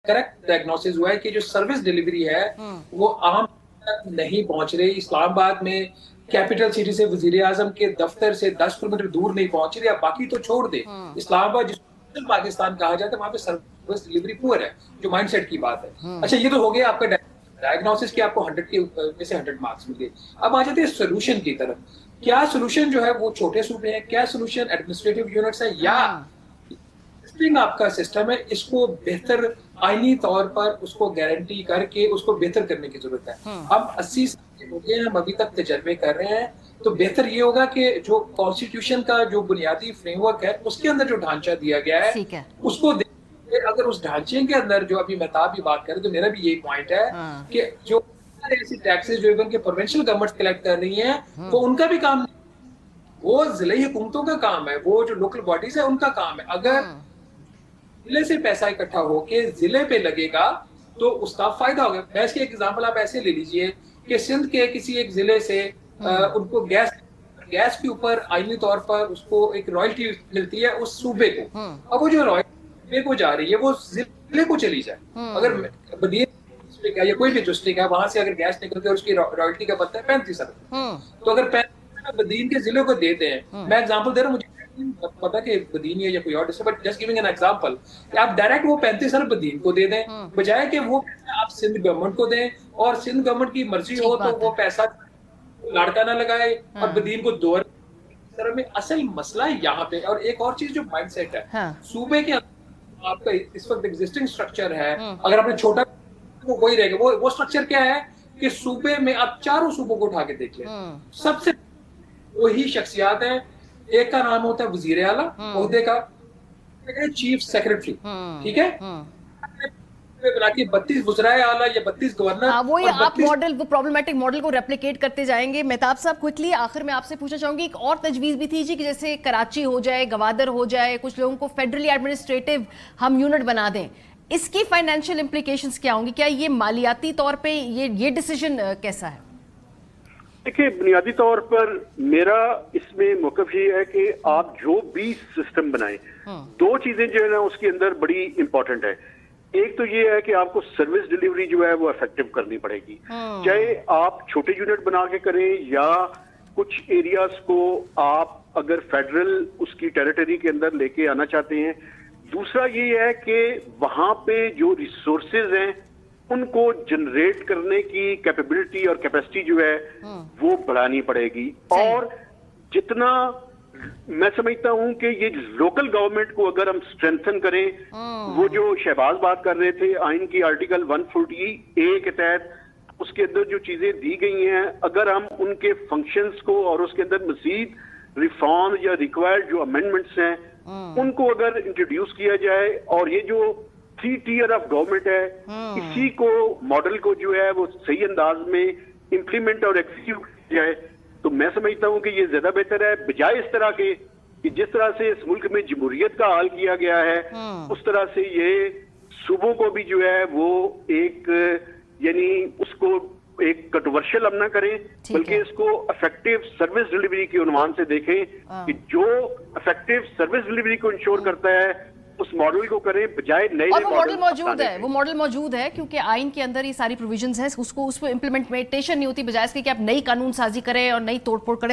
Correct diagnosis हुआ है कि जो सर्विस डिलीवरी है वो आम तक नहीं पहुंच रही। इस्लामाबाद में कैपिटल सिटी से वजीर आजम के दफ्तर से 10 किलोमीटर दूर नहीं पहुंच रही। अब बाकी तो छोड़ दे, इस्लामाबाद जिसको पाकिस्तान कहा जाता है वहां पे सर्विस डिलीवरी पुअर है, जो माइंडसेट की बात है। अच्छा, ये तो हो गया आपका डायग्नोसिस की, आपको 100 के में से 100 मार्क्स मिल गए। अब आ जाते हैं सोल्यूशन की तरफ। क्या सोल्यूशन जो है वो छोटे सूबे हैं, क्या सोल्यूशन एडमिनिस्ट्रेटिव यूनिट्स है, या आपका सिस्टम है, इसको बेहतर आईनी तौर पर उसको गारंटी करके उसको बेहतर करने की जरूरत है। हम 80 साल हो गए, हम अभी तक तजर्बे कर रहे हैं, तो बेहतर ये होगा कि जो कॉन्स्टिट्यूशन का जो बुनियादी फ्रेमवर्क है उसके अंदर जो ढांचा दिया गया है उसको अगर उस ढांचे के अंदर जो अभी मेहताब भी बात करें, तो मेरा भी यही पॉइंट है कि जो ऐसी टैक्सेस जो इवन के प्रोविंशियल गवर्नमेंट कलेक्ट कर रही हैं वो उनका भी काम नहीं, वो जिले हुकूमतों का काम है, वो जो लोकल बॉडीज है उनका काम है। अगर जिले से पैसा इकट्ठा होके जिले पे लगेगा तो उसका फायदा होगा। मैं इसकी एग्जांपल आप ऐसे ले लीजिए कि सिंध के किसी एक जिले से उनको गैस के ऊपर आईनी तौर पर उसको एक रॉयल्टी मिलती है उस सूबे को। अब वो जो रॉयल्टी सूबे को जा रही है वो जिले को चली जाए। अगर बदीन या कोई भी डिस्ट्रिक्ट है वहां से अगर गैस निकलती है और उसकी रॉयल्टी का बनता है 35 अरब, तो अगर 35 अरब बदीन के जिले को देते हैं, मैं एग्जांपल दे रहा हूँ, मुझे पता कि बदीन है या कोई और, but just giving an example, आप डायरेक्ट वो 35 अरब बदीन को दे दें बजाय कि वो आप सिंध गवर्नमेंट को दें, और सिंध गवर्नमेंट की मर्जी हो तो वो पैसा लाड़का ना लगाए और बदीन को 2 अरब में। असल मसला यहाँ पे, और एक और चीज जो माइंडसेट है सूबे के आपका इस वक्त एग्जिस्टिंग स्ट्रक्चर है, अगर आपने छोटा वो वही रहेगा। वो स्ट्रक्चर क्या है कि सूबे में आप चारों सूबों को उठा के देख ले, सबसे वही शख्सियात है। एक का नाम होता है वजीर आला, ओहदे का चीफ सेक्रेटरी, ठीक है, बना के 32 वज़राए आला या 32 गवर्नर। वो ये आप मॉडल, वो प्रॉब्लमेटिक मॉडल को रेप्लिकेट करते जाएंगे। मेहताब साहब, क्विकली आखिर में आपसे पूछना चाहूंगी, एक और तजवीज भी थी जी कि जैसे कराची हो जाए, गवादर हो जाए, कुछ लोगों को फेडरली एडमिनिस्ट्रेटिव हम यूनिट बना दें, इसकी फाइनेंशियल इंप्लीकेशंस क्या होंगी? क्या ये मालियाती तौर पे ये डिसीजन कैसा है? देखिए, बुनियादी तौर पर मेरा इसमें मौक़िफ़ ये है कि आप जो भी सिस्टम बनाएं, 2 चीजें जो है ना उसके अंदर बड़ी इंपॉर्टेंट है। एक तो ये है कि आपको सर्विस डिलीवरी जो है वो इफेक्टिव करनी पड़ेगी, चाहे आप छोटे यूनिट बना के करें या कुछ एरियाज को आप अगर फेडरल उसकी टेरिटरी के अंदर लेके आना चाहते हैं। दूसरा ये है कि वहां पे जो रिसोर्सेज हैं उनको जनरेट करने की कैपेबिलिटी और कैपेसिटी जो है वो बढ़ानी पड़ेगी। और जितना मैं समझता हूं कि ये लोकल गवर्नमेंट को अगर हम स्ट्रेंथन करें, वो जो शहबाज बात कर रहे थे आइन की आर्टिकल 140A के तहत उसके अंदर जो चीजें दी गई हैं, अगर हम उनके फंक्शंस को और उसके अंदर मजीद रिफॉर्म या रिक्वायर्ड जो अमेंडमेंट्स हैं उनको अगर इंट्रोड्यूस किया जाए, और ये जो 3 टियर ऑफ गवर्नमेंट है इसी को मॉडल को जो है वो सही अंदाज में इंप्लीमेंट और एग्जीक्यूट किया जाए, तो मैं समझता हूं कि ये ज्यादा बेहतर है, बजाय इस तरह के कि जिस तरह से इस मुल्क में जमहूरियत का हाल किया गया है उस तरह से ये सूबों को भी जो है वो एक यानी उसको एक कंट्रोवर्शियल हम ना करें, बल्कि इसको इफेक्टिव सर्विस डिलीवरी के उन्वान से देखें कि जो इफेक्टिव सर्विस डिलीवरी को इंश्योर करता है उस मॉडल को करें, बजाय नए और वो मॉडल मौजूद है, वो मॉडल मौजूद है क्योंकि आइन के अंदर ये सारी प्रोविजंस हैं, उसको उस पर इम्प्लीमेंटेशन नहीं होती, बजाय इसके कि आप नई कानून साजी करें और नई तोड़फोड़ करें।